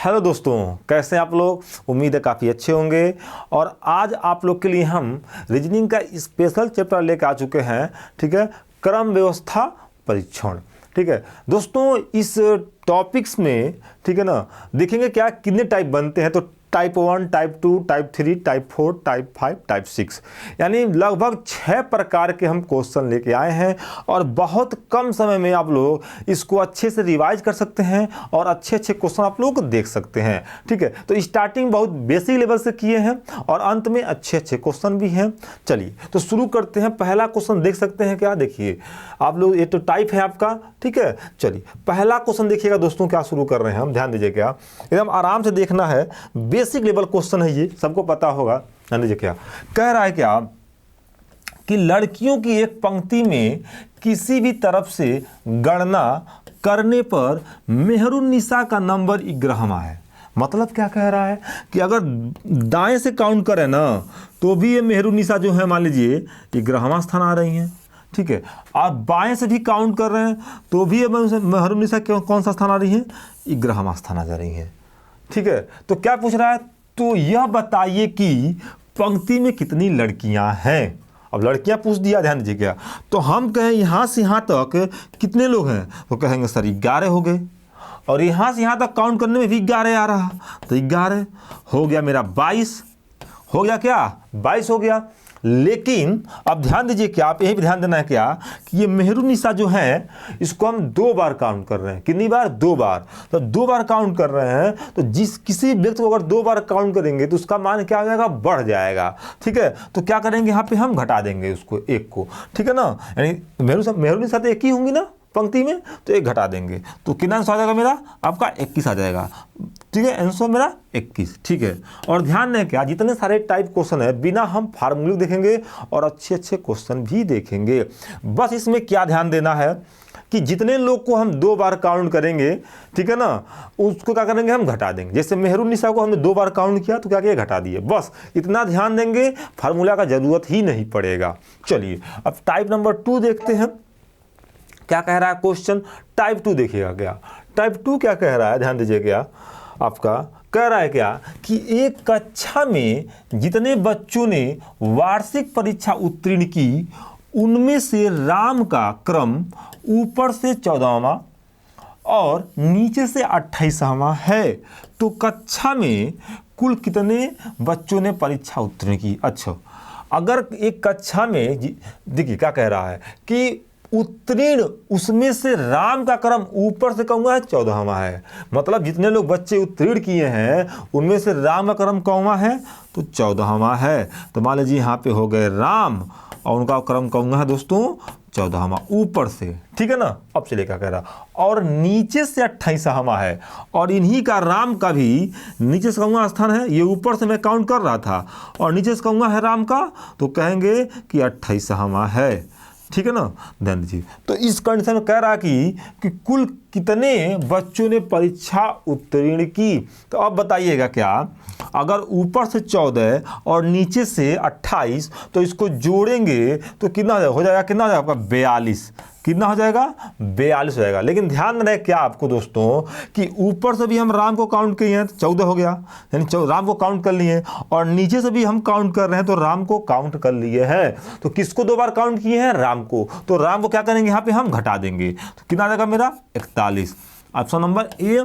Hello दोस्तों, कैसे हैं आप लोग। उम्मीद है काफ़ी अच्छे होंगे। और आज आप लोग के लिए हम रीजनिंग का स्पेशल चैप्टर लेकर आ चुके हैं। ठीक है, क्रम व्यवस्था परीक्षण। ठीक है दोस्तों, इस टॉपिक्स में ठीक है ना, देखेंगे क्या कितने टाइप बनते हैं। तो type 1, type 2, type 3, type 4, type 5, type 6, यानी लगभग 6 प्रकार के हम क्वेश्चन लेके आए हैं। और बहुत कम समय में आप लोग इसको अच्छे से रिवाइज कर सकते हैं और अच्छे अच्छे क्वेश्चन आप लोग देख सकते हैं। ठीक है, तो स्टार्टिंग बहुत बेसिक लेवल से किए हैं और अंत में अच्छे अच्छे क्वेश्चन भी हैं। चलिए तो शुरू करते हैं। पहला क्वेश्चन देख सकते हैं क्या, देखिए आप लोग, ये तो टाइप है आपका। ठीक है, चलिए पहला क्वेश्चन देखिएगा दोस्तों, क्या शुरू कर रहे हैं हम, ध्यान दीजिएगा, एकदम आराम से देखना है। बेसिक लेवल क्वेश्चन है, ये सबको पता होगा। ध्यान दीजिए, क्या कह रहा है क्या कि लड़कियों की एक पंक्ति में किसी भी तरफ से गणना करने पर मेहरुन्निसा का नंबर 11वां है। मतलब क्या कह रहा है कि अगर दाएं से काउंट करें ना तो भी ये मेहरुन्निसा जो है मान लीजिए 11वां स्थान आ रही हैं। ठीक है, आप बाएं से भी काउंट कर रहे हैं तो भी मेहरुन्निसा कौन सा स्थान आ रही है, 11वां स्थान आ जा रही है। ठीक है, तो क्या पूछ रहा है, तो यह बताइए कि पंक्ति में कितनी लड़कियां हैं। अब लड़कियां पूछ दिया, ध्यान दीजिए क्या, तो हम कहें यहां से यहां तक कितने लोग हैं, तो कहेंगे सर 11 हो गए। और यहां से यहां तक काउंट करने में भी 11 आ रहा, तो 11 हो गया मेरा 22 हो गया, क्या 22 हो गया। लेकिन अब ध्यान दीजिए क्या, आप यही पे ध्यान देना है क्या कि ये मेहरुन्निसा जो है इसको हम 2 बार काउंट कर रहे हैं। कितनी बार, 2 बार। तो 2 बार काउंट कर रहे हैं तो जिस किसी व्यक्ति को अगर 2 बार काउंट करेंगे तो उसका मान क्या हो जाएगा, बढ़ जाएगा। ठीक है, तो क्या करेंगे यहाँ पे हम घटा देंगे उसको, 1 को। ठीक है ना, यानी मेहरुन्निसा तो 1 ही होंगी ना पंक्ति में, तो 1 घटा देंगे तो कितना आंसर आ जाएगा मेरा, आपका 21 आ जाएगा। ठीक है, आंसर मेरा 21। ठीक है, और ध्यान दें क्या, जितने सारे टाइप क्वेश्चन है बिना हम फार्मूले देखेंगे और अच्छे अच्छे क्वेश्चन भी देखेंगे। बस इसमें क्या ध्यान देना है कि जितने लोग को हम 2 बार काउंट करेंगे, ठीक है ना, उसको क्या करेंगे हम घटा देंगे। जैसे मेहरुन्निसा को हमने 2 बार काउंट किया तो क्या किया, घटा दिए। बस इतना ध्यान देंगे, फार्मूला का जरूरत ही नहीं पड़ेगा। चलिए अब टाइप नंबर 2 देखते हैं क्या कह रहा है क्वेश्चन। टाइप 2 देखिएगा क्या, टाइप 2 क्या कह रहा है, ध्यान दीजिए क्या, आपका कह रहा है क्या कि एक कक्षा में जितने बच्चों ने वार्षिक परीक्षा उत्तीर्ण की उनमें से राम का क्रम ऊपर से 14वां और नीचे से 28वां है। तो कक्षा में कुल कितने बच्चों ने परीक्षा उत्तीर्ण की। अच्छा, अगर एक कक्षा में देखिए क्या कह रहा है कि उत्तीर्ण, उसमें से राम का क्रम ऊपर से कहूँगा 14वां है। मतलब जितने लोग बच्चे उत्तीर्ण किए हैं उनमें से राम का क्रम कौवा है, तो 14वां है। तो मान लीजिए यहाँ पे हो गए राम और उनका क्रम कहूँगा है दोस्तों 14वां ऊपर से। ठीक है ना, अब चलिए क्या कह रहा, और नीचे से 28वां है। और इन्हीं का राम का भी नीचे से कहूँगा स्थान है, ये ऊपर से मैं काउंट कर रहा था और नीचे से कहूँगा है राम का, तो कहेंगे कि 28वां है। ठीक है ना, ध्यान दीजिए। तो इस कंडीशन में कह रहा कि कुल कितने बच्चों ने परीक्षा उत्तीर्ण की। तो अब बताइएगा क्या, अगर ऊपर से 14 और नीचे से 28 तो इसको जोड़ेंगे तो कितना हो जाएगा, कितना हो जाएगा आपका 42। कितना हो जाएगा, 42 हो जाएगा। लेकिन ध्यान रहे क्या आपको दोस्तों कि ऊपर से भी हम राम को काउंट किए हैं तो 14 हो गया, यानी राम को काउंट कर लिए, और नीचे से भी हम काउंट कर रहे हैं तो राम को काउंट कर लिए हैं। तो किसको 2 बार काउंट किए हैं, राम को। तो राम को क्या करेंगे, यहाँ पे हम घटा देंगे तो कितना आ जाएगा मेरा 41। ऑप्शन नंबर ए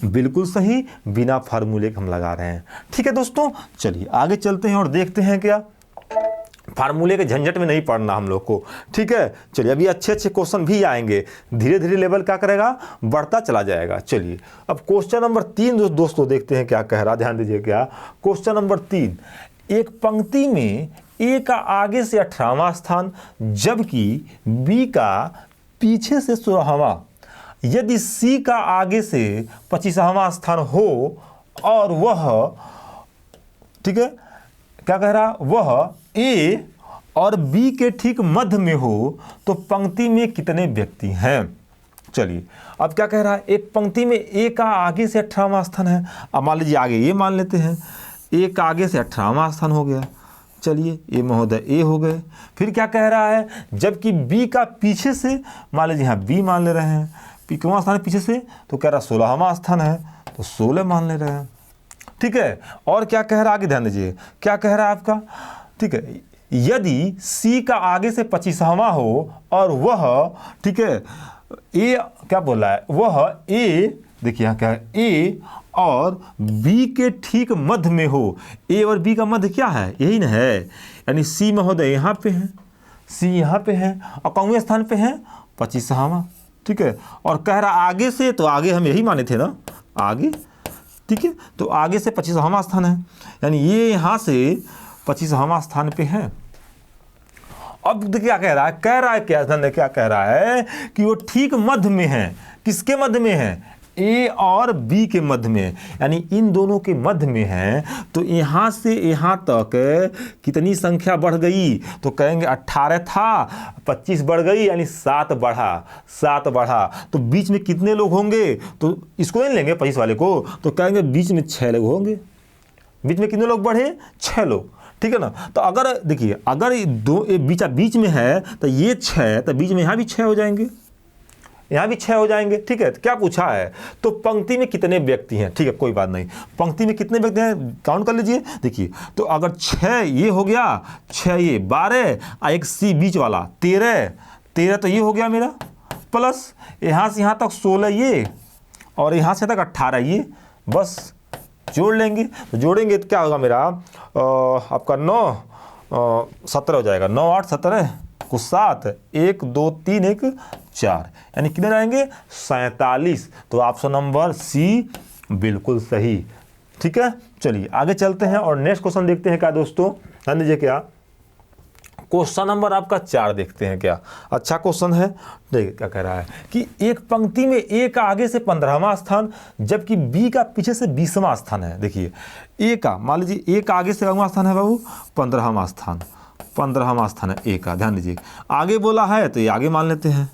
बिल्कुल सही, बिना फार्मूले के हम लगा रहे हैं। ठीक है दोस्तों, चलिए आगे चलते हैं और देखते हैं क्या, फार्मूले के झंझट में नहीं पड़ना हम लोग को। ठीक है, चलिए अभी अच्छे अच्छे क्वेश्चन भी आएंगे, धीरे धीरे लेवल क्या करेगा, बढ़ता चला जाएगा। चलिए अब क्वेश्चन नंबर 3 दोस्तों देखते हैं क्या कह रहा, ध्यान दीजिए क्या, क्वेश्चन नंबर 3, एक पंक्ति में ए का आगे से 18वां स्थान जबकि बी का पीछे से 16वां, यदि सी का आगे से 25वां स्थान हो और वह, ठीक है क्या कह रहा, वह ए और बी के ठीक मध्य में हो तो पंक्ति में कितने व्यक्ति हैं। चलिए अब क्या कह रहा है, एक पंक्ति में ए का आगे से 18वां स्थान है। अब मान लीजिए आगे ये मान लेते हैं, ए का आगे से 18वां स्थान हो गया। चलिए ए महोदय ए हो गए। फिर क्या कह रहा है, जबकि बी का पीछे से, मान लीजिए यहाँ बी मान ले रहे हैं, कितवां स्थान है पीछे से, तो कह रहा 16वां स्थान है। तो 16 मान ले रहे हैं। ठीक है, और क्या कह रहा है आगे ध्यान दीजिए, क्या कह रहा है आपका, ठीक है, यदि C का आगे से 25वां हो और वह, ठीक है, A क्या बोल रहा है, वह A, देखिए यहाँ क्या है, A और B के ठीक मध्य में हो। A और B का मध्य क्या है, यही ना है, यानी C महोदय यहाँ पे है, C यहाँ पे है और कौन स्थान पे है, 25वां। ठीक है, और कह रहा आगे से, तो आगे हम यही माने थे ना, आगे, ठीक है, तो आगे से 25वां स्थान है, यानी ये यहाँ से 25वां स्थान पे है। अब क्या कह रहा है, क्या कह रहा है कि वो ठीक मध्य में है। किसके मध्य में है, A और B के मध्य में, यानी इन दोनों के मध्य में है। तो यहाँ से यहाँ तक कितनी संख्या बढ़ गई, तो कहेंगे 18 था, 25 बढ़ गई, यानी 7 बढ़ा। तो बीच में कितने लोग होंगे, तो इसको नहीं लेंगे 25 वाले को, तो कहेंगे बीच में 6 लोग होंगे। बीच में कितने लोग बढ़े, 6 लोग। ठीक है ना, तो अगर देखिए, अगर दो बीच में है तो ये 6, तो बीच में यहाँ भी 6 हो जाएंगे, यहाँ भी 6 हो जाएंगे। ठीक है, तो क्या पूछा है, तो पंक्ति में कितने व्यक्ति हैं। ठीक है, कोई बात नहीं, पंक्ति में कितने व्यक्ति हैं काउंट कर लीजिए। देखिए, तो अगर 6 ये हो गया, 6 ये 12 और एक C बीच वाला 13, तो ये हो गया मेरा, प्लस यहाँ से यहाँ तक 16 ये, और यहाँ से तक 18 ये, बस जोड़ लेंगे। तो जोड़ेंगे तो क्या होगा मेरा, आपका 9 17 हो जाएगा, 9 8 17 कुछ 7, 1 2 3 1 4, यानी कितने रहेंगे, 47। तो ऑप्शन नंबर C बिल्कुल सही। ठीक है, चलिए आगे चलते हैं और नेक्स्ट क्वेश्चन देखते हैं क्या दोस्तों, ध्यान दीजिए, क्या क्वेश्चन नंबर आपका 4 देखते हैं। क्या अच्छा क्वेश्चन है, देखिए क्या कह रहा है कि एक पंक्ति में A का आगे से 15वां स्थान, जबकि B का पीछे से 20वां स्थान है। देखिए, A का मान लीजिए, A का आगे से कौन स्थान है बाबू, 15वां स्थान है A का, ध्यान दीजिए। आगे बोला है तो ये आगे मान लेते हैं,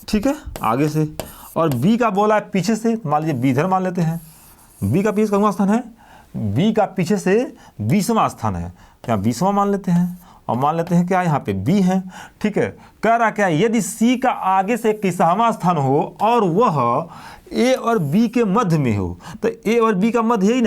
ठीक है, आगे से, और B का बोला है पीछे से, मान लीजिए B इधर मान लेते हैं। B का पीछे कौन स्थान है, B का पीछे से 20वां स्थान है, यहाँ 20वां मान लेते हैं, और मान लेते हैं क्या, यहाँ पे B है। ठीक है, कह रहा क्या, यदि C का आगे से 21वां स्थान हो और वह A और B के मध्य में हो, तो A और B का मध्य यही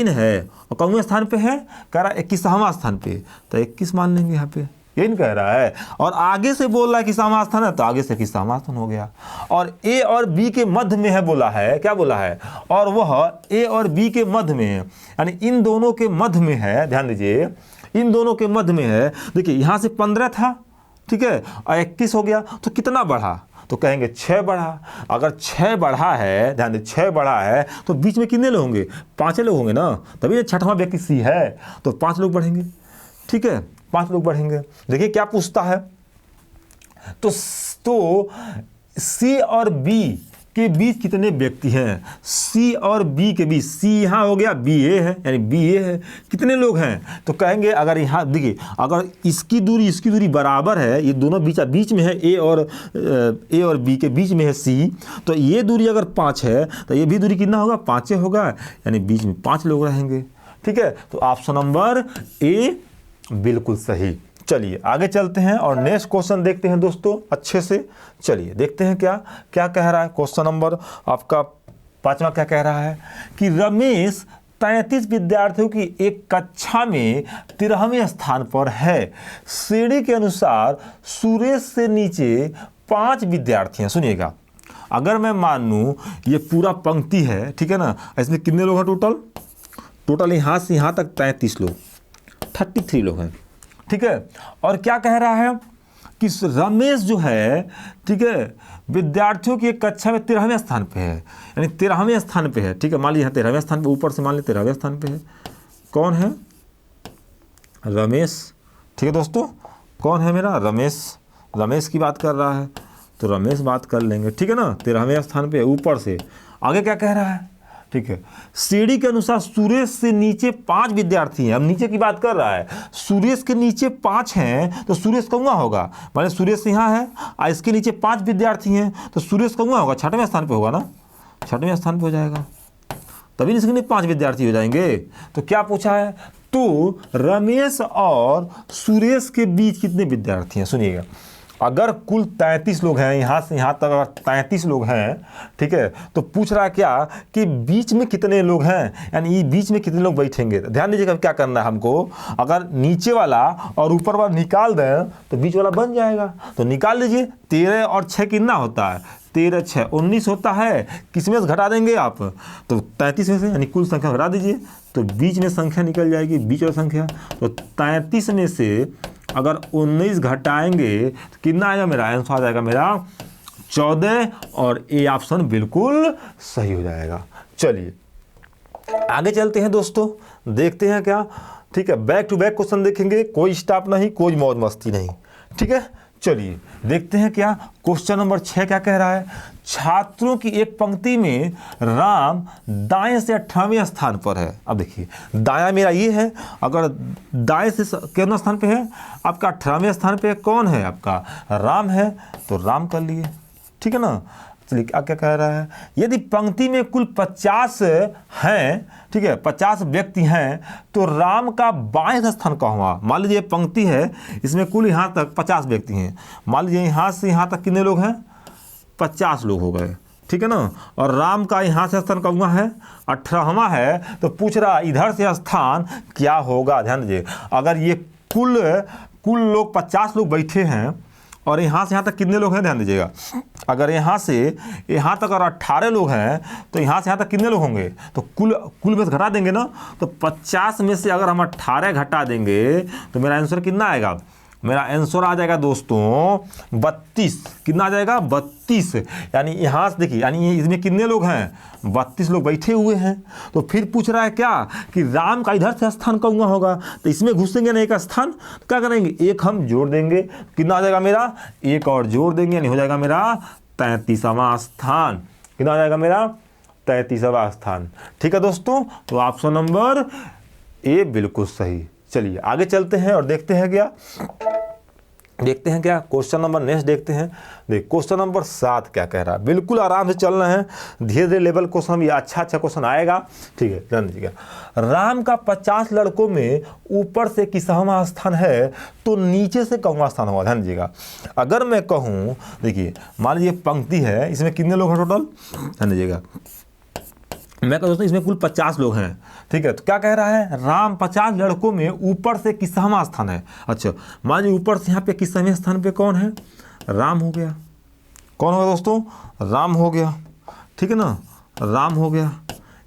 न है, और कौन स्थान पे है, कह रहा 21वां स्थान पे, तो 21 मान लेंगे यहाँ पे, यही नहीं कह रहा है। और आगे से बोल रहा है 21वां स्थान है, तो आगे से 21वां स्थान हो गया। और A और B के मध्य में है बोला है, क्या बोला है, और वह A और B के मध्य में है, यानी इन दोनों के मध्य में है। ध्यान दीजिए, इन दोनों के मध्य में है। देखिए, यहाँ से 15 था, ठीक है, और 21 हो गया, तो कितना बढ़ा, तो कहेंगे 6 बढ़ा। अगर 6 बढ़ा है, ध्यान दे 6 बढ़ा है, तो बीच में कितने लोग होंगे, 5 लोग होंगे ना, तभी 6वां व्यक्ति C है, तो 5 लोग बढ़ेंगे। ठीक है, 5 लोग बढ़ेंगे। देखिए क्या पूछता है, तो C और B के बीच कितने व्यक्ति हैं, C और B के बीच, C यहाँ हो गया, B A है, यानी B A है, कितने लोग हैं, तो कहेंगे अगर यहाँ देखिए, अगर इसकी दूरी बराबर है, ये दोनों बीच में है, A और B के बीच में है C, तो ये दूरी अगर 5 है, तो ये भी दूरी कितना होगा, 5 होगा, यानी बीच में 5 लोग रहेंगे। ठीक है, तो ऑप्शन नंबर A बिल्कुल सही। चलिए आगे चलते हैं और नेक्स्ट क्वेश्चन देखते हैं दोस्तों अच्छे से। चलिए देखते हैं क्या क्या कह रहा है। क्वेश्चन नंबर आपका 5वां क्या कह रहा है कि रमेश 33 विद्यार्थियों की एक कक्षा में 13वें स्थान पर है। श्रेणी के अनुसार सुरेश से नीचे 5 विद्यार्थी हैं। सुनिएगा, अगर मैं मान लूँ ये पूरा पंक्ति है, ठीक है ना, इसमें कितने लोग हैं टोटल यहाँ से यहाँ तक 33 लोग, 33 लोग हैं। ठीक है, और क्या कह रहा है कि रमेश जो है, ठीक है, विद्यार्थियों की एक कक्षा में 13वें स्थान पे है, यानी 13वें स्थान पे है। ठीक है, मान लीजिए 13वें स्थान पे, ऊपर से मान लीजिए 13वें स्थान पे है। कौन है, रमेश। ठीक है दोस्तों, कौन है मेरा, रमेश की बात कर रहा है, तो रमेश बात कर लेंगे। ठीक है ना, 13वें स्थान पे ऊपर से। आगे क्या कह रहा है, ठीक है, श्रेणी के अनुसार सुरेश से नीचे 5 विद्यार्थी हैं। अब नीचे की बात कर रहा है, सुरेश के नीचे 5 हैं, तो सुरेश कौन होगा, माने सुरेश यहाँ है और इसके नीचे 5 विद्यार्थी हैं, तो सुरेश कौन होगा, 6वें स्थान पे होगा ना, 6वें स्थान पे हो जाएगा, तभी इसके नीचे 5 विद्यार्थी हो जाएंगे। तो क्या पूछा है, तो रमेश और सुरेश के बीच कितने विद्यार्थी हैं। सुनिएगा, अगर कुल 33 लोग हैं, यहाँ से यहाँ तक अगर 33 लोग हैं, ठीक है, तो पूछ रहा है क्या कि बीच में कितने लोग हैं, यानी ये बीच में कितने लोग बैठेंगे। ध्यान दीजिएगा क्या करना है हमको, अगर नीचे वाला और ऊपर वाला निकाल दें तो बीच वाला बन जाएगा। तो निकाल लीजिए, 13 और 6 कितना होता है, 13 6 19 होता है। किस में से घटा देंगे आप, तो 33 में से, यानी कुल संख्या घटा दीजिए तो बीच में संख्या निकल जाएगी, बीच वाला संख्या। तो 33 में से अगर 19 घटाएंगे तो कितना आएगा, मेरा आंसर आ जाएगा मेरा 14, और ए ऑप्शन बिल्कुल सही हो जाएगा। चलिए आगे चलते हैं दोस्तों, देखते हैं क्या, ठीक है, बैक टू बैक क्वेश्चन देखेंगे, कोई स्टॉप नहीं, कोई मौज मस्ती नहीं, ठीक है। चलिए देखते हैं क्या क्वेश्चन नंबर 6 क्या कह रहा है। छात्रों की एक पंक्ति में राम दाएं से 18वें स्थान पर है। अब देखिए दायां मेरा ये है, अगर दाएं से कितना स्थान पे है आपका, 18वें स्थान पे कौन है आपका, राम है, तो राम कर लिए, ठीक है ना। चलिए क्या क्या कह रहा है, यदि पंक्ति में कुल 50 हैं, ठीक है, 50 व्यक्ति हैं, तो राम का बाएं स्थान कहाँ हुआ। मान लीजिए पंक्ति है, इसमें कुल यहाँ तक 50 व्यक्ति हैं, मान लीजिए यहाँ से यहाँ तक कितने लोग हैं, 50 लोग हो गए, ठीक है ना। और राम का यहाँ से स्थान कहाँ है, 18वां है, तो पूछ रहा इधर से स्थान क्या होगा। ध्यान दीजिए, अगर ये कुल लोग 50 लोग बैठे हैं और यहाँ से यहाँ तक कितने लोग हैं, ध्यान दीजिएगा, अगर यहाँ से यहाँ तक अगर 18 लोग हैं तो यहाँ से यहाँ तक कितने लोग होंगे, तो कुल में से घटा देंगे ना, तो 50 में से अगर हम 18 घटा देंगे तो मेरा आंसर कितना आएगा, मेरा आंसर आ जाएगा दोस्तों 32। कितना आ जाएगा, 32, यानी यहाँ से देखिए, यानी इसमें कितने लोग हैं, 32 लोग बैठे हुए हैं। तो फिर पूछ रहा है क्या कि राम का इधर से स्थान कहूँगा होगा, तो इसमें घुसेंगे ना एक स्थान, तो क्या करेंगे, एक हम जोड़ देंगे, कितना आ जाएगा मेरा, एक और जोड़ देंगे, यानी हो जाएगा मेरा 33वां स्थान। कितना आ जाएगा मेरा, 33वां स्थान, ठीक है दोस्तों। तो ऑप्शन नंबर ए बिल्कुल सही। चलिए आगे चलते हैं और देखते हैं क्या क्वेश्चन नंबर नेक्स्ट देखते हैं। देख क्वेश्चन नंबर 7 क्या कह रहा है, बिल्कुल आराम से चलना है, धीरे धीरे लेवल क्वेश्चन, ये अच्छा क्वेश्चन आएगा, ठीक है। ध्यान दीजिएगा, राम का 50 लड़कों में ऊपर से किसवां स्थान है, तो नीचे से कौनवा स्थान होगा। ध्यान दीजिएगा, अगर मैं कहूँ, देखिए मान लीजिए पंक्ति है, इसमें कितने लोग हैं टोटल, ध्यान दीजिएगा, मैं कहता हूँ इसमें कुल 50 लोग हैं, ठीक है। तो क्या कह रहा है, राम 50 लड़कों में ऊपर से किसवां स्थान है। अच्छा मान लीजिए ऊपर से यहाँ पे किसवें स्थान पे कौन है, राम हो गया, कौन होगा दोस्तों, राम हो गया, ठीक है ना, राम हो गया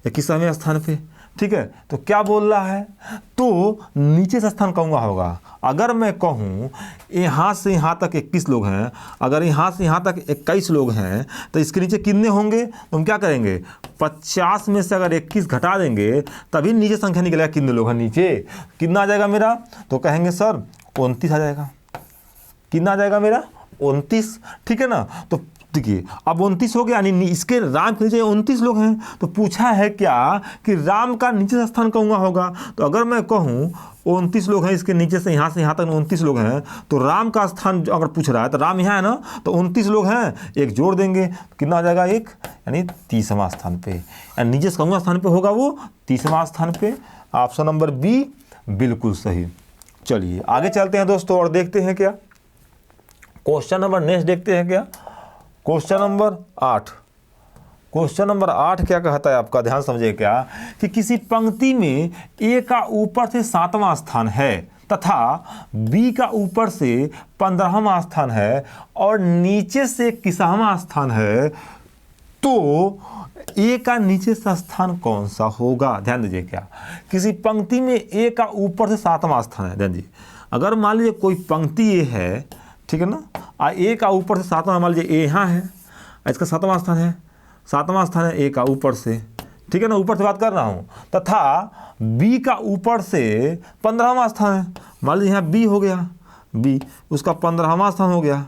या किसवें स्थान पे, ठीक है। तो क्या बोल रहा है, तो नीचे से स्थान कहूँगा होगा। अगर मैं कहूँ यहाँ से यहाँ तक 21 लोग हैं, अगर यहाँ से यहाँ तक 21 लोग हैं, तो इसके नीचे कितने होंगे, तो हम क्या करेंगे, 50 में से अगर 21 घटा देंगे तभी नीचे संख्या निकलेगा कितने लोग हैं नीचे, कितना आ जाएगा मेरा, तो कहेंगे सर 29 आ जाएगा। कितना आ जाएगा मेरा, 29, ठीक है ना। तो देखिए अब 29 हो गया, यानी इसके राम के नीचे 29 लोग हैं। तो पूछा है क्या कि राम का नीचे से स्थान कहूँगा होगा, तो अगर मैं कहूँ 29 लोग हैं, इसके नीचे से यहाँ तक 29 लोग हैं, तो राम का स्थान अगर पूछ रहा है, तो राम यहाँ है ना, तो 29 लोग हैं, एक जोड़ देंगे, कितना आ जाएगा, एक, यानी 30वां स्थान पे, यानी नीचे से कहूँगा स्थान पे होगा वो 30वां स्थान पे। ऑप्शन नंबर बी बिल्कुल सही। चलिए आगे चलते हैं दोस्तों और देखते हैं क्या क्वेश्चन नंबर नेक्स्ट देखते हैं क्या, क्वेश्चन नंबर 8। क्वेश्चन नंबर 8 क्या कहता है आपका, ध्यान समझिए क्या, कि किसी पंक्ति में ए का ऊपर से 7वां स्थान है तथा बी का ऊपर से 15वां स्थान है और नीचे से 21वां स्थान है, तो ए का नीचे से स्थान कौन सा होगा। ध्यान दीजिए क्या, किसी पंक्ति में ए का ऊपर से 7वां स्थान है। ध्यान दीजिए, अगर मान लीजिए कोई पंक्ति ये है, ठीक है ना, ए का ऊपर से 7वां, मान लीजिए ए यहाँ है, इसका 7वां स्थान है, 7वां स्थान है ए का ऊपर से, ठीक है ना, ऊपर से बात कर रहा हूँ, तथा बी का ऊपर से 15वां स्थान है, मान लीजिए यहाँ बी हो गया, बी उसका 15वां स्थान हो गया,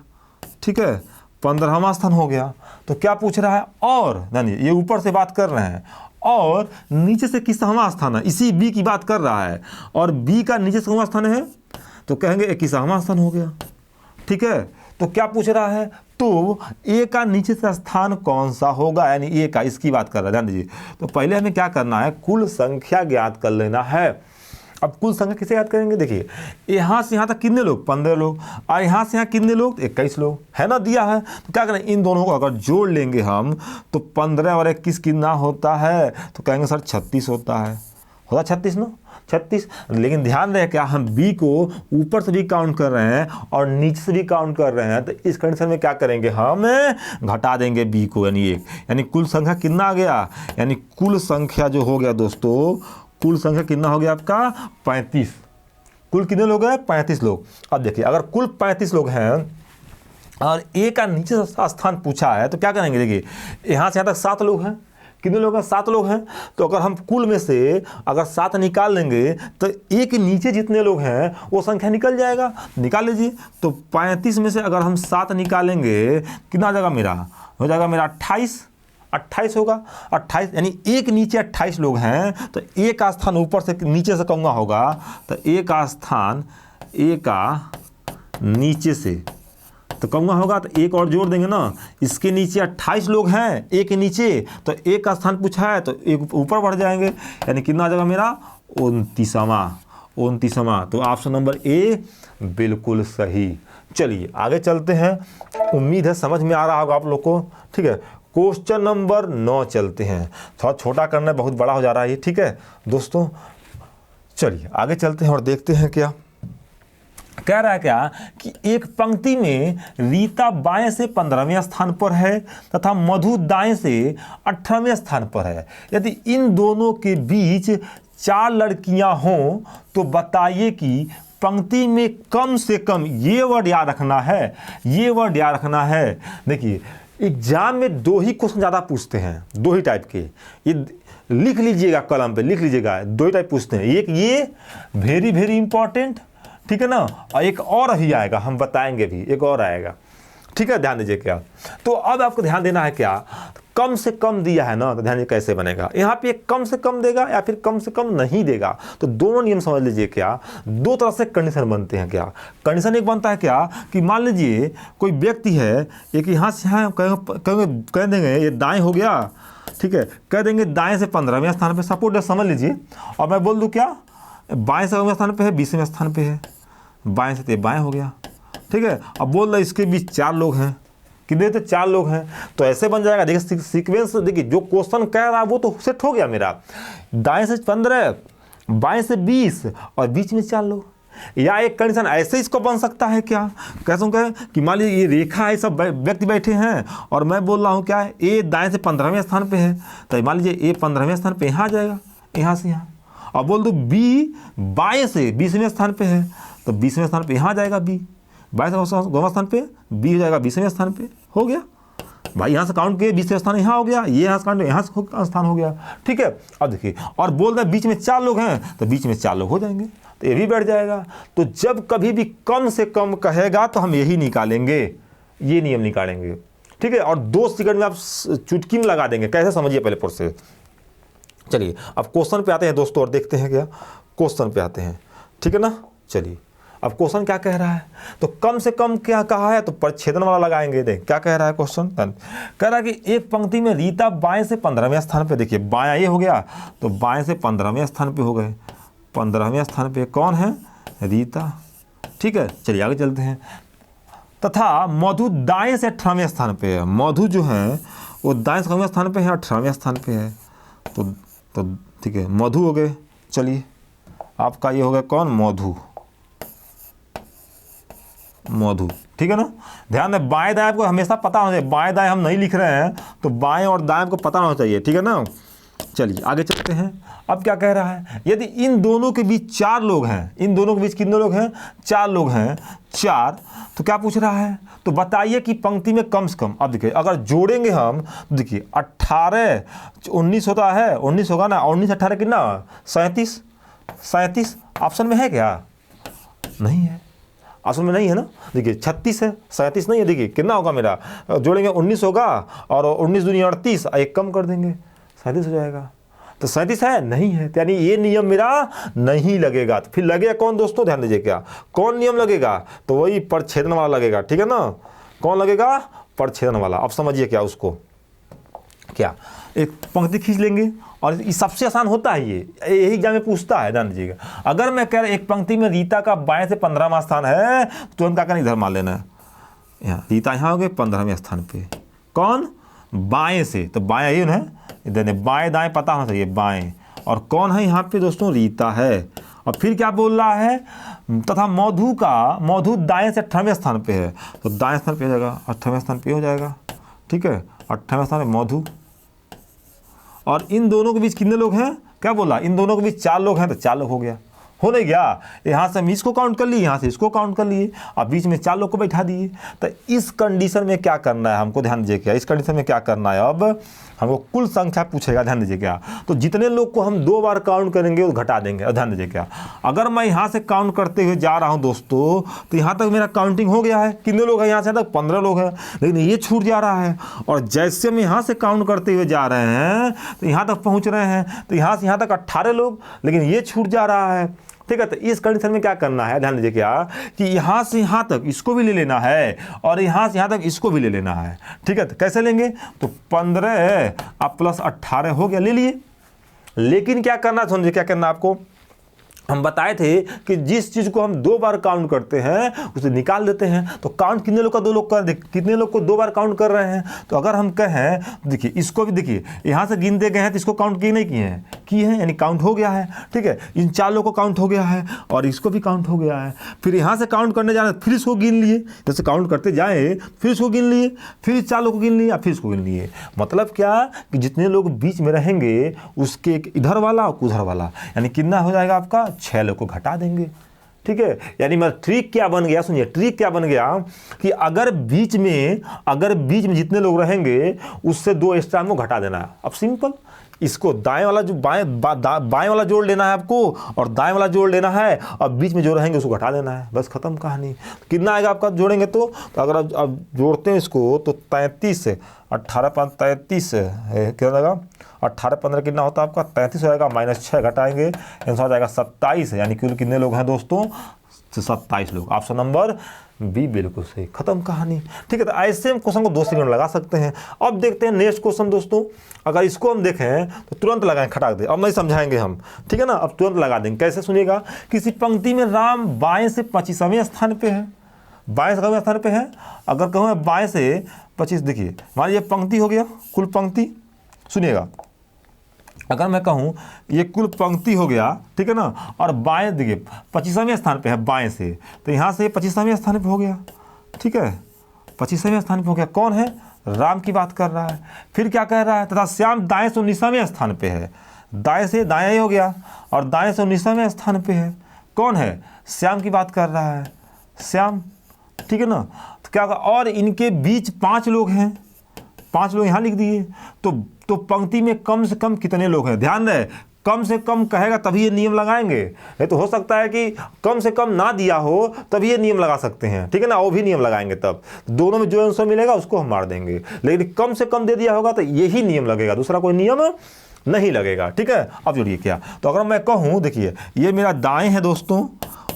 ठीक है, 15वां स्थान हो गया। तो क्या पूछ रहा है, और ये ऊपर से बात कर रहे हैं, और नीचे से किसवां स्थान है, इसी बी की बात कर रहा है, और बी का नीचे से कौन स्थान है, तो कहेंगे 21वां स्थान हो गया, ठीक है। तो क्या पूछ रहा है, तो ए का नीचे से स्थान कौन सा होगा, यानी ए का, इसकी बात कर रहा है। ध्यान दीजिए, तो पहले हमें क्या करना है, कुल संख्या ज्ञात कर लेना है। अब कुल संख्या किसे याद करेंगे? देखिए यहाँ से यहाँ तक कितने लोग? 15 लोग। और यहाँ से यहाँ कितने लोग? 21 लोग, है ना, दिया है। तो क्या करें, इन दोनों को अगर जोड़ लेंगे हम तो 15 और 21 कितना होता है? तो कहेंगे सर 36 होता है। होगा 36 ना, 36। लेकिन ध्यान रहे क्या, हम बी को ऊपर से भी काउंट कर रहे हैं और नीचे से भी काउंट कर रहे हैं। तो इस कंडीशन में क्या करेंगे, हम घटा देंगे बी को, यानी 1। यानी कुल संख्या कितना आ गया? यानी कुल संख्या जो हो गया दोस्तों, कुल संख्या कितना हो गया आपका? 35। कुल कितने लोग हैं? 35 लोग। अब देखिए अगर कुल 35 लोग हैं और ए का नीचे स्थान पूछा है तो क्या करेंगे? देखिए यहाँ से यहाँ तक 7 लोग हैं। कितने लोग हैं? 7 लोग हैं। तो अगर हम कुल में से अगर 7 निकाल लेंगे तो ए के नीचे जितने लोग हैं वो संख्या निकल जाएगा। निकाल लीजिए। तो 35 में से अगर हम 7 निकालेंगे कितना आ जाएगा मेरा? हो जाएगा मेरा 28 होगा। 28 यानी एक नीचे 28 लोग हैं तो ए का स्थान ऊपर से नीचे से कहूँगा होगा। तो ए का स्थान ए का नीचे से तो कहूँगा होगा। तो एक और जोड़ देंगे ना, इसके नीचे 28 लोग हैं ए के नीचे, तो ए का स्थान पूछा है तो एक ऊपर बढ़ जाएंगे। यानी कितना आ जाएगा मेरा? 29वां। तो ऑप्शन नंबर ए बिल्कुल सही। चलिए आगे चलते हैं। उम्मीद है समझ में आ रहा होगा आप लोग को। ठीक है, क्वेश्चन नंबर 9 चलते हैं। थोड़ा छोटा करना है, बहुत बड़ा हो जा रहा है ये। ठीक है दोस्तों, चलिए आगे चलते हैं और देखते हैं क्या कह रहा है। क्या कि एक पंक्ति में रीता बाएं से 15वें स्थान पर है तथा मधु दाएं से 18वें स्थान पर है। यदि इन दोनों के बीच 4 लड़कियां हों तो बताइए कि पंक्ति में कम से कम, ये वर्ड याद रखना है, ये वर्ड याद रखना है। देखिए एग्जाम में 2 ही क्वेश्चन ज़्यादा पूछते हैं, 2 ही टाइप के। ये लिख लीजिएगा, कलम पे लिख लीजिएगा। 2 ही टाइप पूछते हैं। एक ये वेरी वेरी इंपॉर्टेंट, ठीक है ना, और एक और ही आएगा, हम बताएंगे भी, एक और आएगा। ठीक है, ध्यान दीजिए क्या। तो अब आपको ध्यान देना है क्या, कम से कम दिया है ना, तो ध्यान दीजिए कैसे बनेगा। यहाँ पे कम से कम देगा या फिर कम से कम नहीं देगा। तो दोनों नियम समझ लीजिए क्या, 2 तरह से कंडीशन बनते हैं। क्या कंडीशन एक बनता है क्या कि मान लीजिए कोई व्यक्ति है, एक यहाँ से यहाँ कह देंगे ये दाएं हो गया, ठीक है, कह देंगे दाएं से 15वें स्थान पे, सपोर्ट समझ लीजिए। और मैं बोल दूँ क्या, बाएं से 15वें स्थान पे है, 20वें स्थान पे है, बाएं से बाएं हो गया। ठीक है, अब बोल रहा इसके बीच 4 लोग हैं, कितने थे? 4 लोग हैं। तो ऐसे बन जाएगा। देखिए सीक्वेंस, देखिए जो क्वेश्चन कह रहा है वो तो सेट हो गया मेरा। दाएं से 15, बाएं से 20 और बीच में 4 लोग। या एक कंडीशन ऐसे इसको बन सकता है क्या, कैसे कहें कि मान लीजिए ये रेखा है, सब व्यक्ति बैठे हैं और मैं बोल रहा हूँ क्या है, ए दाएं से 15वें स्थान पे है, तो मान लीजिए ए 15वें स्थान पे यहाँ आ जाएगा, यहाँ से यहाँ। और बोल दो बी बाएं से 20वें स्थान पे है, तो 20वें स्थान पे यहाँ आ जाएगा बी। बाएं से 9वें स्थान पे बी हो जाएगा 20वें स्थान पे। हो गया भाई, यहाँ से काउंट किए 20वें स्थान यहाँ हो गया, ये यहाँ से काउंट यहाँ से स्थान हो गया। ठीक है, अब देखिए और बोल रहे बीच में 4 लोग हैं, तो बीच में 4 लोग हो जाएंगे, तो ये भी बैठ जाएगा। तो जब कभी भी कम से कम कहेगा तो हम यही निकालेंगे, ये नियम निकालेंगे। ठीक है, और 2 सेकंड में आप चुटकी में लगा देंगे। कैसे समझिए पहले प्रोसेस। चलिए अब क्वेश्चन पे आते हैं दोस्तों और देखते हैं क्या क्वेश्चन पे आते हैं। ठीक है ना, चलिए अब क्वेश्चन क्या कह रहा है, तो कम से कम क्या कहा है, तो परिच्छेदन वाला लगाएंगे। देख क्या कह रहा है क्वेश्चन, कह रहा है कि एक पंक्ति में रीता बाएं से 15वें स्थान पे, देखिए बायां ये हो गया, तो बाएं से 15वें स्थान पे हो गए। 15वें स्थान पे कौन है? रीता। ठीक है, चलिए आगे चलते हैं। तथा मधु दाएं से 18वें स्थान पे है। मधु जो है वो दाएं से 18वें स्थान पे है, 18वें स्थान पे है। तो ठीक है, मधु हो गए। चलिए आपका ये हो गया कौन? मधु। मधु, ठीक है ना। ध्यान दें, बाएं दाएं आपको हमेशा पता होना चाहिए। बाएं दाएं हम नहीं लिख रहे हैं तो बाएं और दाएं आपको पता होना चाहिए। ठीक है ना, चलिए आगे चलते हैं। अब क्या कह रहा है, यदि इन दोनों के बीच 4 लोग हैं, इन दोनों के बीच कितने लोग हैं? 4 लोग हैं। 4, तो क्या पूछ रहा है, तो बताइए कि पंक्ति में कम से कम। अब देखिए अगर जोड़ेंगे हम, देखिए 18 19 होता है, 19 होगा ना, 19 18 कितना? 37 ऑप्शन में है क्या? नहीं है, ऑप्शन में नहीं है ना। देखिए 36 है, 37 नहीं है। देखिए कितना होगा मेरा, जोड़ेंगे 19 होगा और 19 दूनी 38, एक कम कर देंगे 37 हो जाएगा। तो 37 है, नहीं है, तो यानी ये नियम मेरा नहीं लगेगा। तो फिर लगेगा कौन दोस्तों, ध्यान दीजिए क्या, कौन नियम लगेगा, तो वही परिच्छेदन वाला लगेगा। ठीक है ना, कौन लगेगा? परिच्छेदन वाला। अब समझिए क्या उसको, क्या, एक पंक्ति खींच लेंगे और ये सबसे आसान होता है, ये यही एग्जाम में पूछता है, ध्यान दीजिएगा। अगर मैं कह रहा एक पंक्ति में रीता का बाएं से 15वां स्थान है तो तुरंत क्या करना, इधर मान लेना है, यहाँ रीता यहाँ हो गए 15वें स्थान पे, कौन, बाएं से, तो बाएं यही ना, इधर बाएं दाएं पता होना चाहिए, बाएं, और कौन है यहाँ पे दोस्तों, रीता है। और फिर क्या बोल रहा है, तथा मधु दाएं से 18वें स्थान पे है, तो दाएं स्थान पे हो जाएगा, 18वें स्थान पे हो जाएगा, ठीक है, 18वें स्थान पे मधु। और इन दोनों के बीच कितने लोग हैं, क्या बोला, इन दोनों के बीच 4 लोग हैं, तो 4 लोग हो गया, हो नहीं गया। यहाँ से हम इसको काउंट कर लिए, यहाँ से इसको काउंट कर लिए, अब बीच में 4 लोग को बैठा दिए। तो इस कंडीशन में क्या करना है हमको, ध्यान दीजिए क्या, इस कंडीशन में क्या करना है, अब हमको कुल संख्या पूछेगा, ध्यान दीजिए क्या। तो जितने लोग को हम 2 बार काउंट करेंगे वो घटा देंगे। और ध्यान दीजिए क्या, अगर मैं यहाँ से काउंट करते हुए जा रहा हूँ दोस्तों, तो यहाँ तक मेरा काउंटिंग हो गया है, कितने लोग हैं, यहाँ से तक 15 लोग हैं, लेकिन ये छूट जा रहा है। और जैसे हम यहाँ से काउंट करते हुए जा रहे हैं तो यहाँ तक पहुँच रहे हैं, तो यहाँ से यहाँ तक 18 लोग, लेकिन ये छूट जा रहा है, ठीक है। तो इस कंडीशन में क्या करना है, ध्यान दीजिए क्या, कि यहाँ से यहाँ तक इसको भी ले लेना है और यहाँ से यहाँ तक इसको भी ले लेना है, ठीक है। तो कैसे लेंगे, तो 15 अब प्लस 18 हो गया, ले लिए। लेकिन क्या करना, समझिए क्या करना आपको, हम बताए थे कि जिस चीज़ को हम 2 बार काउंट करते हैं उसे निकाल देते हैं। तो काउंट कितने लोग का 2 लोग कर, कितने लोग को 2 बार काउंट कर रहे हैं। तो अगर हम कहें, देखिए इसको भी देखिए, यहाँ से गिनते गए हैं तो इसको काउंट किए नहीं किए हैं, यानी काउंट हो गया है, ठीक है। इन 4 लोग को काउंट हो गया है और इसको भी काउंट हो गया है। फिर यहाँ से काउंट करने जा रहे हैं, फिर इसको गिन लिए, जैसे काउंट करते जाए फिर इसको गिन लिए, फिर 4 लोग को गिन लिए, फिर इसको गिन लिए। मतलब क्या कि जितने लोग बीच में रहेंगे उसके एक इधर वाला और उधर वाला, यानी कितना हो जाएगा आपका, 6 लोग को घटा देंगे, ठीक है। यानी मैं ट्रिक क्या बन गया, सुनिए ट्रिक क्या बन गया, कि अगर बीच में जितने लोग रहेंगे उससे 2 एक्स्ट्रा को घटा देना है। अब सिंपल, इसको दाएं वाला जो बाएं वाला जोड़ लेना है आपको और दाएं वाला जोड़ लेना है, और बीच में जो रहेंगे उसको घटा देना है, बस खत्म कहानी। कितना आएगा आपका जोड़ेंगे तो अगर आप जोड़ते हैं इसको तो 33 18 5 33 क्या लगा, 18 15 कितना होता है आपका, 33 हो जाएगा, -6 घटाएंगे, आंसर हो जाएगा 27, यानी कुल कितने लोग हैं दोस्तों, 27 लोग। ऑप्शन नंबर बी बिल्कुल सही, खत्म कहानी, ठीक है। तो ऐसे हम क्वेश्चन को 2 सेकंड लगा सकते हैं। अब देखते हैं नेक्स्ट क्वेश्चन दोस्तों, अगर इसको हम देखें तो तुरंत लगाएं, खटाक दे, अब नहीं समझाएंगे हम, ठीक है ना, अब तुरंत लगा देंगे। कैसे, सुनिएगा, किसी पंक्ति में राम बाएं से 25वें स्थान पे है, बाएं से 25वें स्थान पे है। अगर कहूँ बाएं से 25, देखिए मान लीजिए पंक्ति हो गया, कुल पंक्ति, सुनिएगा, अगर मैं कहूँ ये कुल पंक्ति हो गया, ठीक है ना, और बाएं देखिए 25वें स्थान पे है बाएं से, तो यहाँ से 25वें स्थान पे हो गया, ठीक है, 25वें स्थान पे हो गया। कौन है, राम की बात कर रहा है। फिर क्या कह रहा है, तथा श्याम दाएं से 19वें स्थान पे है, दाएं से दाएं ही हो गया, और दाएं से 19वें स्थान पे है। कौन है, श्याम की बात कर रहा है, श्याम, ठीक है ना। तो क्या होगा, और इनके बीच 5 लोग हैं, 5 लोग यहाँ लिख दिए। तो पंक्ति में कम से कम कितने लोग हैं, ध्यान रहे, कम से कम कहेगा तभी ये नियम लगाएंगे। नहीं तो हो सकता है कि कम से कम ना दिया हो तभी ये नियम लगा सकते हैं, ठीक है ना, वो भी नियम लगाएंगे। तब दोनों में जो आंसर मिलेगा उसको हम मार देंगे, लेकिन कम से कम दे दिया होगा तो यही नियम लगेगा, दूसरा कोई नियम नहीं लगेगा, ठीक है। अब जोड़िए क्या, तो अगर मैं कहूँ, देखिए ये मेरा दाएं है दोस्तों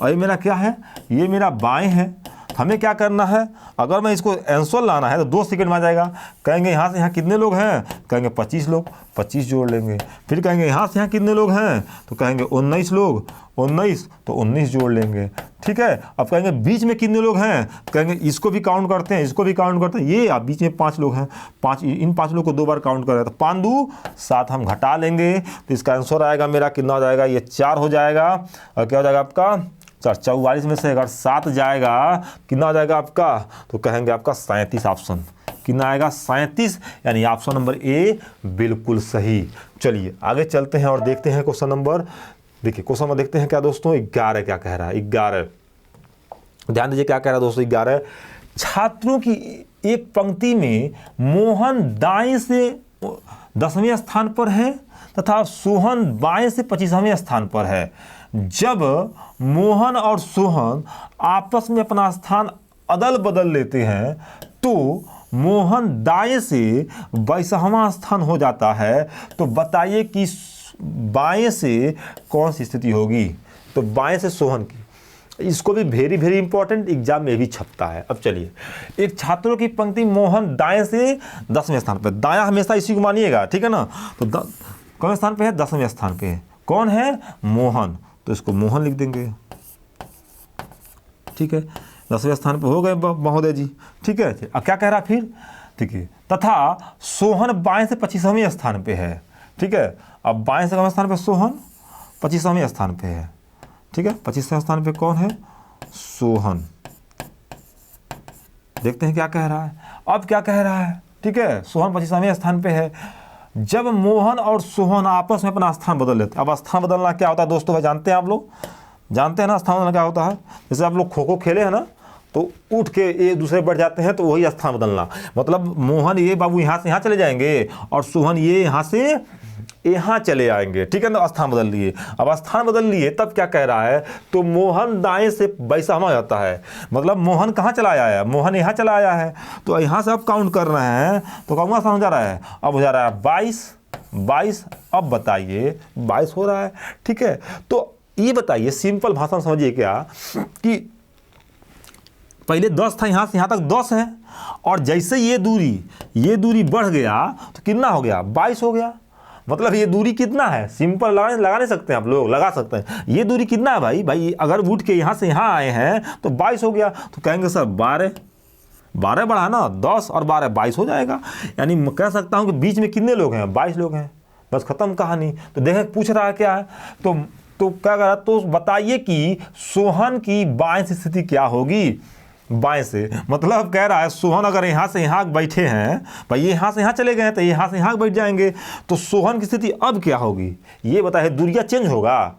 और ये मेरा क्या है, ये मेरा बाएं है। हमें क्या करना है, अगर मैं इसको आंसर लाना है तो 2 सेकंड में आ जाएगा। कहेंगे यहाँ से यहाँ कितने लोग हैं, कहेंगे 25 लोग, 25 जोड़ लेंगे। फिर कहेंगे यहाँ से यहाँ कितने लोग हैं, तो कहेंगे 19 लोग, 19 तो 19 जोड़ लेंगे, ठीक है। अब कहेंगे बीच में कितने लोग हैं, कहेंगे इसको भी काउंट करते हैं, इसको भी काउंट करते हैं, ये आप बीच में 5 लोग हैं, 5, इन 5 लोग को 2 बार काउंट करें तो 5 2 7 हम घटा लेंगे, तो इसका आंसर आएगा मेरा कितना हो जाएगा, ये 4 हो जाएगा। और क्या हो जाएगा आपका, 44 में से अगर 7 जाएगा कितना हो जाएगा आपका, तो कहेंगे आपका 37 ऑप्शन, कितना आएगा 37, यानी ऑप्शन नंबर ए बिल्कुल सही। चलिए आगे चलते हैं और देखते हैं क्वेश्चन नंबर, देखिए क्वेश्चन नंबर देखते हैं क्या दोस्तों, 11 क्या कह रहा है, 11 ध्यान दीजिए क्या कह रहा है दोस्तों, 11 छात्रों की एक पंक्ति में मोहन दाएं से 10वें स्थान पर है तथा सोहन बाएं से 25वें स्थान पर है। जब मोहन और सोहन आपस में अपना स्थान अदल बदल लेते हैं तो मोहन दाएं से 22वां स्थान हो जाता है, तो बताइए कि बाएं से कौन सी स्थिति होगी। तो बाएं से सोहन की, इसको भी वेरी वेरी इंपॉर्टेंट, एग्जाम में भी छपता है। अब चलिए, एक छात्रों की पंक्ति मोहन दाएं से 10वें स्थान पर, दाया हमेशा इसी को मानिएगा, ठीक है ना। तो कौन स्थान पे है? 10वें स्थान पे है। कौन है? मोहन, तो इसको मोहन लिख देंगे, ठीक है। 10वें स्थान पे हो गए महोदय जी, ठीक है। अब क्या कह रहा फिर, ठीक है, तथा सोहन बाएं से 25वें स्थान पे है, ठीक है। अब बाएं से कौन स्थान पे? सोहन 25वें स्थान पे है, ठीक है। 25वें स्थान पे कौन है? सोहन। देखते हैं क्या कह रहा है। अब क्या कह रहा है, ठीक है, सोहन 25वें स्थान पे है। जब मोहन और सोहन आपस में अपना स्थान बदल लेते, अब स्थान बदलना क्या होता है दोस्तों, भाई जानते हैं आप लोग, जानते हैं ना स्थान बदलना क्या होता है। जैसे आप लोग खो खो खेले हैं ना, तो उठ के एक दूसरे बढ़ जाते हैं, तो वही स्थान बदलना। मतलब मोहन ये बाबू यहाँ से यहाँ चले जाएंगे और सोहन ये यहाँ से यहाँ चले आएंगे, ठीक है ना। स्थान बदल लिए। अब स्थान बदल लिए तब क्या कह रहा है, तो मोहन दाएं से बैसामा जाता है। मतलब मोहन कहाँ चला आया है? मोहन यहाँ चला आया है। तो यहाँ से अब काउंट कर रहे हैं, तो कौन सा हो जा रहा है? अब हो जा रहा है 22। अब बताइए 22 हो रहा है, ठीक है। तो ये बताइए, सिंपल भाषा में समझिए क्या, कि पहले 10 था, यहाँ से यहाँ तक 10 है, और जैसे ये दूरी बढ़ गया तो कितना हो गया? 22 हो गया। मतलब ये दूरी कितना है? सिंपल लगा नहीं सकते हैं आप लोग, लगा सकते हैं। ये दूरी कितना है भाई अगर उठ के यहाँ से यहाँ आए हैं तो 22 हो गया। तो कहेंगे सर 12 बढ़ा ना, 10 और 12 22 हो जाएगा। यानी मैं कह सकता हूँ कि बीच में कितने लोग हैं? 22 लोग हैं, बस खत्म कहानी। तो देखें पूछ रहा है क्या है, तो क्या कर रहा, तो बताइए कि सोहन की बाएं से स्थिति क्या होगी? बाएं से मतलब कह रहा है सोहन अगर यहाँ से यहाँ बैठे हैं, भाई ये यहाँ से यहाँ चले गए हैं, तो यहाँ से यहाँ बैठ जाएंगे, तो सोहन की स्थिति अब क्या होगी? ये बताइए, दूरियाँ चेंज होगा?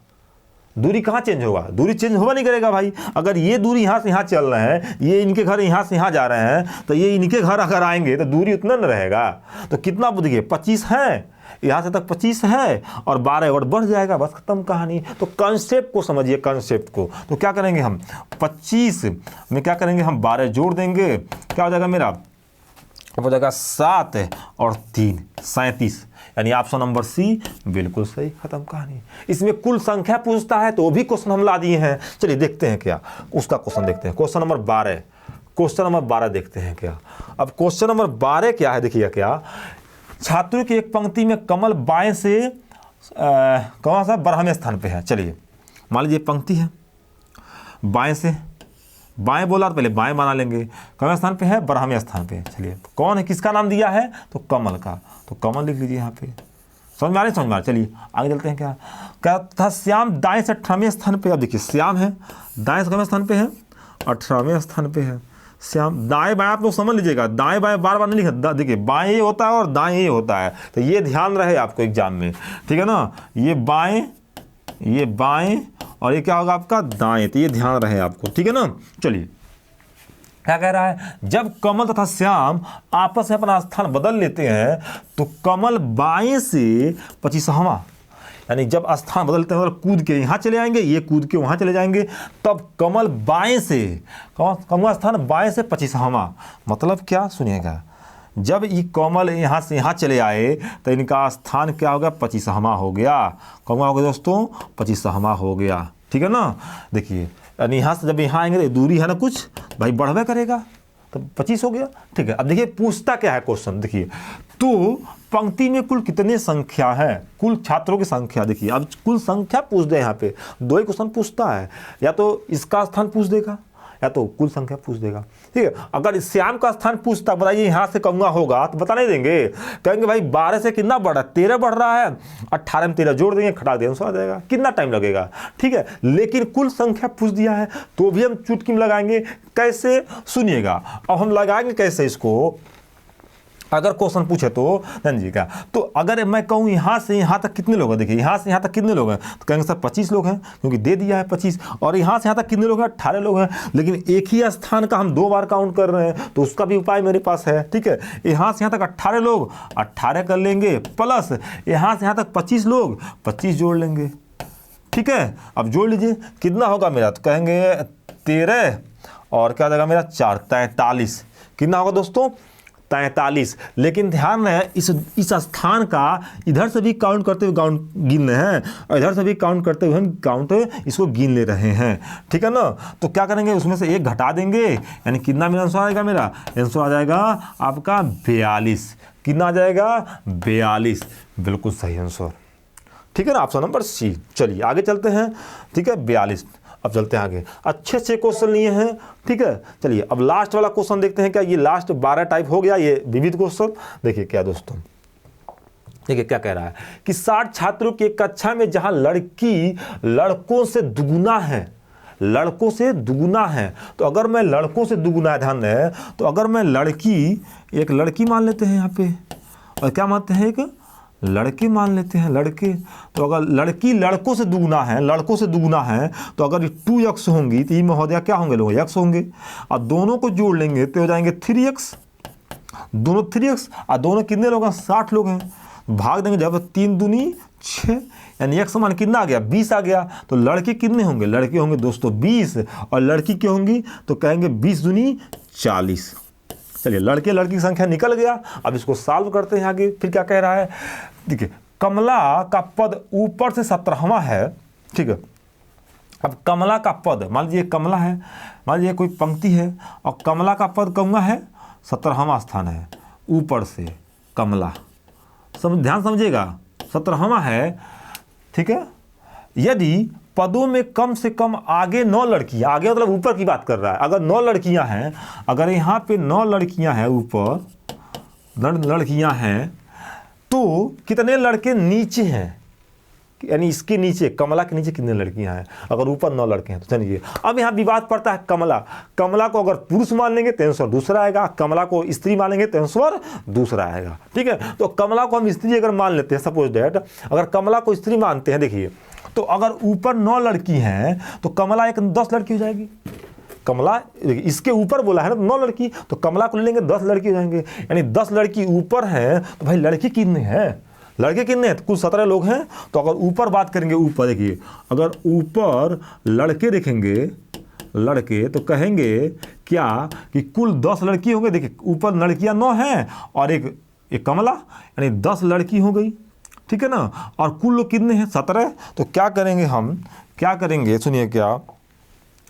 दूरी कहाँ चेंज होगा? दूरी चेंज होगा नहीं करेगा भाई। अगर ये दूरी यहाँ से यहाँ चल रहे हैं, ये इनके घर यहाँ से यहाँ जा रहे हैं, तो ये इनके घर अगर आएंगे तो दूरी उतना न रहेगा। तो कितना बुझिए, 25 है, यहाँ से तक 25 है, और 12 और बढ़ जाएगा, बस खत्म कहानी। तो कॉन्सेप्ट को समझिए, कॉन्सेप्ट को। तो क्या करेंगे हम, 25 में क्या करेंगे हम, 12 जोड़ देंगे, क्या हो जाएगा मेरा? हो जाएगा 7 और 3 37। यानी ऑप्शन नंबर सी बिल्कुल सही, खत्म कहानी। इसमें कुल संख्या पूछता है, तो वो भी क्वेश्चन हम ला दिए हैं। चलिए देखते हैं क्या उसका क्वेश्चन, देखते हैं क्वेश्चन नंबर 12। क्वेश्चन नंबर 12 देखते हैं क्या। अब क्वेश्चन नंबर 12 क्या है, देखिए क्या, छात्रों की एक पंक्ति में कमल बाएं से कौन सा 12वें स्थान पे है। चलिए मान लीजिए पंक्ति है, बाएं से, बाएं बोला तो पहले बाएं बना लेंगे, कौन स्थान पे है? 12वें स्थान पे। चलिए कौन है, किसका नाम दिया है? तो कमल का, तो कमल लिख लीजिए यहाँ पे। समझ में आ रही? समझ में आ रही। चलिए आगे चलते हैं। क्या था, श्याम दाएं से 18वें स्थान पे। अब देखिए श्याम है दाएं से कौन स्थान पे है? 18वें स्थान पे है श्याम। दाएं बाएं आप लोग समझ लीजिएगा, दाएं बाएं बार बार नहीं लिखा, देखिए बाएं ये होता है और दाएं ये होता है, तो ये ध्यान रहे आपको एग्जाम में, ठीक है ना। ये बाएं और ये क्या होगा आपका? दाएं। तो ये ध्यान रहे आपको, ठीक है ना। चलिए क्या कह रहा है, जब कमल तथा श्याम आपस में अपना स्थान बदल लेते हैं, तो कमल बाएं से 25वां, यानी जब स्थान बदलते हैं मतलब कूद के यहाँ चले आएंगे, ये कूद के वहाँ चले जाएंगे, तब कमल बाएं से, कौन सा स्थान? बाएं से 25वां। मतलब क्या, सुनिएगा, जब ये कमल यहाँ से यहाँ चले आए तो इनका स्थान क्या हो गया? 25वां हो गया। कौन हो गया दोस्तों? 25वां हो गया, ठीक है ना। देखिए यानी यहाँ से जब यहाँ आएंगे तो दूरी है ना कुछ, भाई बढ़वे करेगा, तो 25 हो गया, ठीक है। अब देखिए पूछता क्या है क्वेश्चन, देखिए, तो पंक्ति में कुल कितने संख्या है? कुल छात्रों की संख्या। देखिए अब कुल संख्या पूछ दे, यहाँ पे 2 ही क्वेश्चन पूछता है, या तो इसका स्थान पूछ देगा या तो कुल संख्या पूछ देगा, ठीक है। अगर श्याम का स्थान पूछता, बताइए यहाँ से कहूँगा होगा, तो बता नहीं देंगे, कहेंगे भाई 12 से कितना बढ़ रहा है? 13 बढ़ रहा है, 18 में 13 जोड़ देंगे, घटा देंगे, सो आ जाएगा। कितना टाइम लगेगा, ठीक है। लेकिन कुल संख्या पूछ दिया है, तो भी हम चुटकी में लगाएंगे। कैसे, सुनिएगा। अब हम लगाएंगे कैसे इसको, अगर क्वेश्चन पूछे तो जी का, तो अगर मैं कहूँ यहाँ से यहाँ तक कितने लोग हैं, देखिए यहाँ से यहाँ तक कितने लोग हैं, तो कहेंगे सर 25 लोग हैं, क्योंकि दे दिया है 25। और यहाँ से यहाँ तक कितने लोग हैं? 18 लोग हैं। लेकिन एक ही स्थान का हम 2 बार काउंट कर रहे हैं, तो उसका भी उपाय मेरे पास है, ठीक है। यहाँ से यहाँ तक 18 लोग, 18 कर लेंगे, प्लस यहाँ से यहाँ तक 25 लोग, 25 जोड़ लेंगे, ठीक है। अब जोड़ लीजिए कितना होगा मेरा, तो कहेंगे 13 और क्या हो जाएगा मेरा 4, 43। कितना होगा दोस्तों? 43। लेकिन ध्यान रहे इस स्थान का इधर से भी काउंट करते हुए गिन रहे हैं और इधर से भी काउंट करते हुए हम काउंट इसको गिन ले रहे हैं, ठीक है ना। तो क्या करेंगे, उसमें से एक घटा देंगे, यानी कितना मेरा आंसर आएगा, मेरा आंसर आ जाएगा आपका 42। कितना आ जाएगा, 42, बिल्कुल सही आंसर, ठीक है ना, ऑप्शन नंबर सी। चलिए आगे चलते हैं, ठीक है, 42। अब चलते हैं आगे, अच्छे अच्छे क्वेश्चन लिए हैं, ठीक है। चलिए अब लास्ट वाला क्वेश्चन देखते हैं, क्या ये लास्ट 12 टाइप हो गया ये विविध क्वेश्चन। देखिए क्या दोस्तों, देखिए क्या कह रहा है कि 60 छात्रों की एक कक्षा में जहां लड़की लड़कों से दुगुना है, लड़कों से दुगुना है, तो अगर मैं लड़कों से दुगुना है, ध्यान है, तो अगर मैं एक लड़की मान लेते हैं यहाँ पे, और क्या मानते हैं, एक लड़के मान लेते हैं, लड़के। तो अगर लड़की लड़कों से दुगुना है, लड़कों से दुगुना है, तो अगर ये 2x होंगी तो ये महोदया क्या होंगे, लोग x होंगे, और दोनों को जोड़ लेंगे तो हो जाएंगे 3x, दोनों 3x, और दोनों कितने लोग हैं, 60 लोग हैं, भाग देंगे जब 3 दूनी 6, यानी x मान कितना आ गया, 20 आ गया। तो लड़के कितने होंगे, लड़के होंगे दोस्तों 20, और लड़की क्या होंगी, तो कहेंगे 20 दूनी 40। चलिए लड़के लड़की की संख्या निकल गया। अब इसको सॉल्व करते हैं आगे, फिर क्या कह रहा है, देखिए कमला का पद ऊपर से 17वां है, ठीक है। अब कमला का पद, मान लीजिए कमला है, मान लीजिए कोई पंक्ति है और कमला का पद कहूँगा है 17वां स्थान है, ऊपर से कमला, ध्यान समझिएगा 17वां है, ठीक है। यदि पदों में कम से कम आगे 9 लड़कियां, आगे मतलब ऊपर की बात कर रहा है, अगर 9 लड़कियां हैं, अगर यहाँ पे 9 लड़कियां हैं, ऊपर लड़कियां हैं, तो कितने लड़के नीचे हैं, यानी इसके नीचे, कमला के नीचे कितने लड़कियां हैं, अगर ऊपर 9 लड़के हैं तो चलिए। अब यहाँ विवाद पड़ता है कमला, कमला को अगर पुरुष मान लेंगे तो आंसर दूसरा आएगा, कमला को स्त्री मान लेंगे तो आंसर दूसरा आएगा, ठीक है। तो कमला को हम स्त्री अगर मान लेते हैं, सपोज दैट अगर कमला को स्त्री मानते हैं, देखिए तो अगर ऊपर 9 लड़की हैं तो कमला एक 10 लड़की हो जाएगी, कमला इसके ऊपर बोला है ना 9 लड़की, तो कमला को ले लेंगे 10 लड़की हो जाएंगे, यानी 10 लड़की ऊपर हैं, तो भाई लड़की कितने हैं, लड़के कितने हैं, कुल 17 लोग हैं। तो अगर ऊपर बात करेंगे, ऊपर देखिए अगर ऊपर लड़के देखेंगे, लड़के, तो कहेंगे क्या कि कुल 10 लड़की होंगे। देखिए ऊपर लड़कियां 9 हैं और एक कमला, यानी 10 लड़की हो गई, ठीक है ना। और कुल लोग कितने हैं, 17। तो क्या करेंगे हम, क्या करेंगे, सुनिए, क्या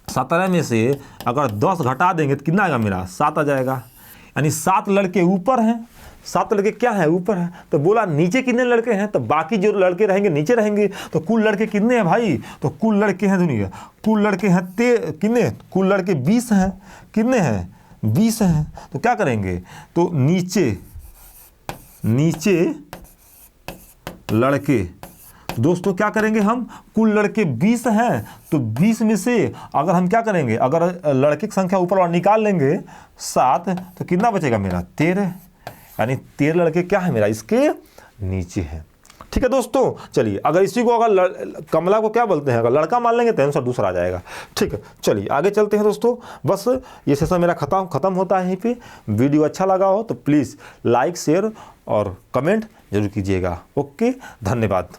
17 में से अगर 10 घटा देंगे तो कितना आएगा, मेरा 7 आ जाएगा, यानी 7 लड़के ऊपर हैं, 7 लड़के क्या है, ऊपर है। तो बोला नीचे कितने लड़के हैं, तो बाकी जो लड़के रहेंगे नीचे रहेंगे। तो कुल लड़के कितने हैं भाई, तो कुल लड़के हैं, दुनिया कुल लड़के हैं कितने, कुल लड़के 20 हैं, कितने हैं, 20 हैं। तो क्या करेंगे, तो नीचे लड़के, दोस्तों क्या करेंगे हम, कुल लड़के 20 हैं, तो 20 में से अगर हम क्या करेंगे, अगर लड़के की संख्या ऊपर और निकाल लेंगे 7, तो कितना बचेगा मेरा 13, यानी 13 लड़के क्या है मेरा इसके नीचे है, ठीक है दोस्तों। चलिए अगर इसी को अगर कमला को क्या बोलते हैं, अगर लड़का मान लेंगे तो आंसर दूसरा आ जाएगा, ठीक है। चलिए आगे चलते हैं दोस्तों, बस ये सेशन मेरा खत्म होता है यहीं पे। वीडियो अच्छा लगा हो तो प्लीज़ लाइक, शेयर और कमेंट जरूर कीजिएगा। ओके, धन्यवाद।